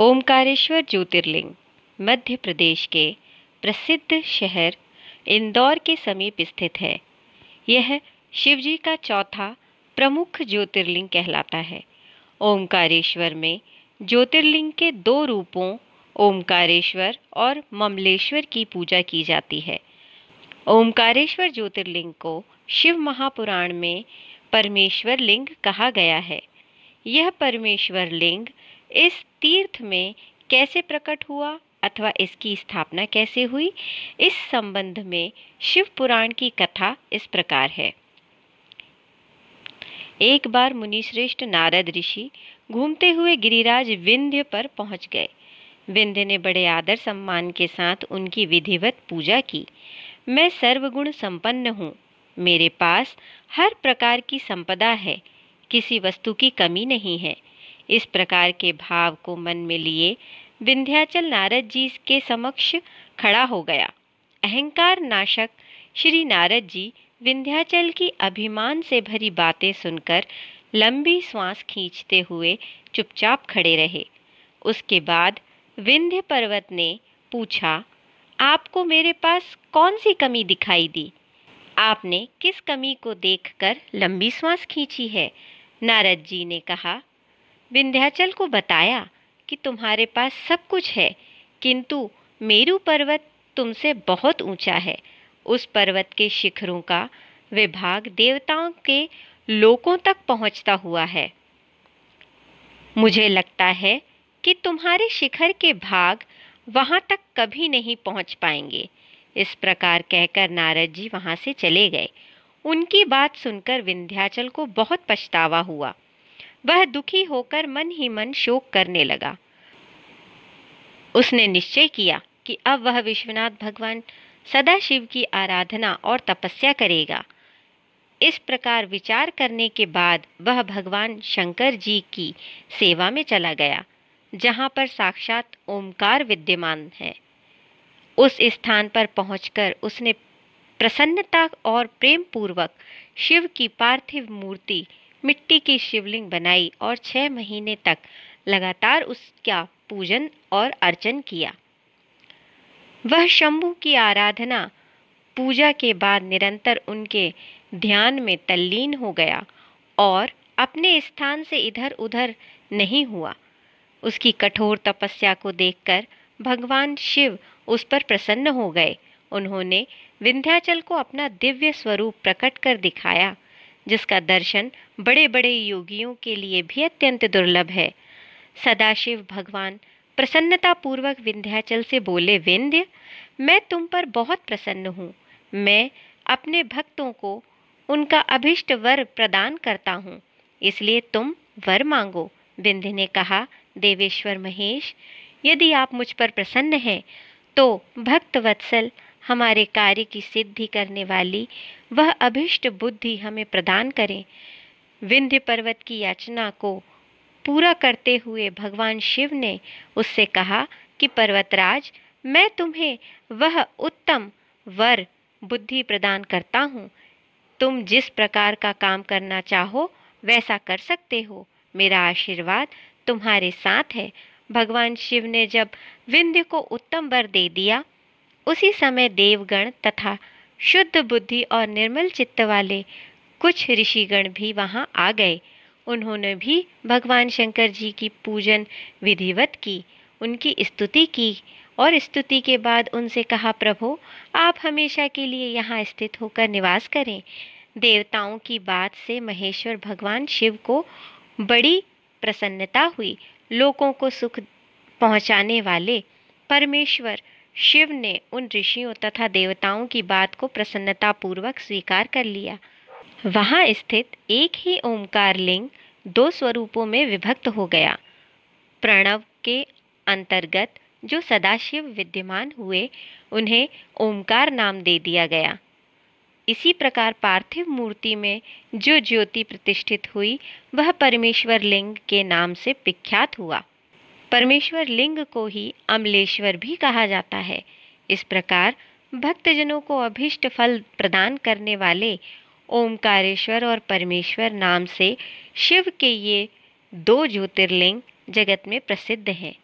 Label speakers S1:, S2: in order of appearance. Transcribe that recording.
S1: ओमकारेश्वर ज्योतिर्लिंग मध्य प्रदेश के प्रसिद्ध शहर इंदौर के समीप स्थित है। यह शिवजी का चौथा प्रमुख ज्योतिर्लिंग कहलाता है। ओमकारेश्वर में ज्योतिर्लिंग के दो रूपों ओमकारेश्वर और ममलेश्वर की पूजा की जाती है। ओमकारेश्वर ज्योतिर्लिंग को शिव महापुराण में परमेश्वर लिंग कहा गया है। यह परमेश्वर लिंग इस तीर्थ में कैसे प्रकट हुआ अथवा इसकी स्थापना कैसे हुई, इस संबंध में शिव पुराण की कथा इस प्रकार है। एक बार मुनिश्रेष्ठ नारद ऋषि घूमते हुए गिरिराज विंध्य पर पहुंच गए। विंध्य ने बड़े आदर सम्मान के साथ उनकी विधिवत पूजा की। मैं सर्वगुण संपन्न हूँ, मेरे पास हर प्रकार की संपदा है, किसी वस्तु की कमी नहीं है। इस प्रकार के भाव को मन में लिए विंध्याचल नारद जी के समक्ष खड़ा हो गया। अहंकार नाशक श्री नारद जी विंध्याचल की अभिमान से भरी बातें सुनकर लंबी श्वास खींचते हुए चुपचाप खड़े रहे। उसके बाद विंध्य पर्वत ने पूछा, आपको मेरे पास कौन सी कमी दिखाई दी? आपने किस कमी को देखकर लंबी श्वास खींची है? नारद जी ने कहा, विंध्याचल को बताया कि तुम्हारे पास सब कुछ है, किंतु मेरु पर्वत तुमसे बहुत ऊंचा है। उस पर्वत के शिखरों का विभाग देवताओं के लोकों तक पहुंचता हुआ है। मुझे लगता है कि तुम्हारे शिखर के भाग वहां तक कभी नहीं पहुंच पाएंगे। इस प्रकार कहकर नारद जी वहां से चले गए। उनकी बात सुनकर विंध्याचल को बहुत पछतावा हुआ। वह दुखी होकर मन ही मन शोक करने लगा। उसने निश्चय किया कि अब वह विश्वनाथ भगवान सदाशिव की आराधना और तपस्या करेगा। इस प्रकार विचार करने के बाद वह भगवान शंकर जी की सेवा में चला गया, जहाँ पर साक्षात ओमकार विद्यमान है। उस स्थान पर पहुंचकर उसने प्रसन्नता और प्रेम पूर्वक शिव की पार्थिव मूर्ति मिट्टी की शिवलिंग बनाई और 6 महीने तक लगातार उसका पूजन और अर्चन किया। वह शंभु की आराधना पूजा के बाद निरंतर उनके ध्यान में तल्लीन हो गया और अपने स्थान से इधर उधर नहीं हुआ। उसकी कठोर तपस्या को देखकर भगवान शिव उस पर प्रसन्न हो गए। उन्होंने विंध्याचल को अपना दिव्य स्वरूप प्रकट कर दिखाया, जिसका दर्शन बड़े बड़े योगियों के लिए भी अत्यंत दुर्लभ है। सदाशिव भगवान प्रसन्नता पूर्वक विंध्याचल से बोले, विंध्य, मैं तुम पर बहुत प्रसन्न हूँ। मैं अपने भक्तों को उनका अभिष्ट वर प्रदान करता हूँ, इसलिए तुम वर मांगो। विंध्य ने कहा, देवेश्वर महेश, यदि आप मुझ पर प्रसन्न हैं तो भक्त वत्सल हमारे कार्य की सिद्धि करने वाली वह अभिष्ट बुद्धि हमें प्रदान करें। विंध्य पर्वत की याचना को पूरा करते हुए भगवान शिव ने उससे कहा कि पर्वतराज, मैं तुम्हें वह उत्तम वर बुद्धि प्रदान करता हूँ। तुम जिस प्रकार का काम करना चाहो वैसा कर सकते हो। मेरा आशीर्वाद तुम्हारे साथ है। भगवान शिव ने जब विंध्य को उत्तम वर दे दिया, उसी समय देवगण तथा शुद्ध बुद्धि और निर्मल चित्त वाले कुछ ऋषिगण भी वहां आ गए। उन्होंने भी भगवान शंकर जी की पूजन विधिवत की, उनकी स्तुति की और स्तुति के बाद उनसे कहा, प्रभु, आप हमेशा के लिए यहाँ स्थित होकर निवास करें। देवताओं की बात से महेश्वर भगवान शिव को बड़ी प्रसन्नता हुई। लोगों को सुख पहुँचाने वाले परमेश्वर शिव ने उन ऋषियों तथा देवताओं की बात को प्रसन्नता पूर्वक स्वीकार कर लिया। वहां स्थित एक ही ओमकार लिंग 2 स्वरूपों में विभक्त हो गया। प्रणव के अंतर्गत जो सदाशिव विद्यमान हुए, उन्हें ओमकार नाम दे दिया गया। इसी प्रकार पार्थिव मूर्ति में जो ज्योति प्रतिष्ठित हुई, वह परमेश्वर लिंग के नाम से विख्यात हुआ। परमेश्वर लिंग को ही अमलेश्वर भी कहा जाता है। इस प्रकार भक्तजनों को अभीष्ट फल प्रदान करने वाले ओमकारेश्वर और परमेश्वर नाम से शिव के ये 2 ज्योतिर्लिंग जगत में प्रसिद्ध हैं।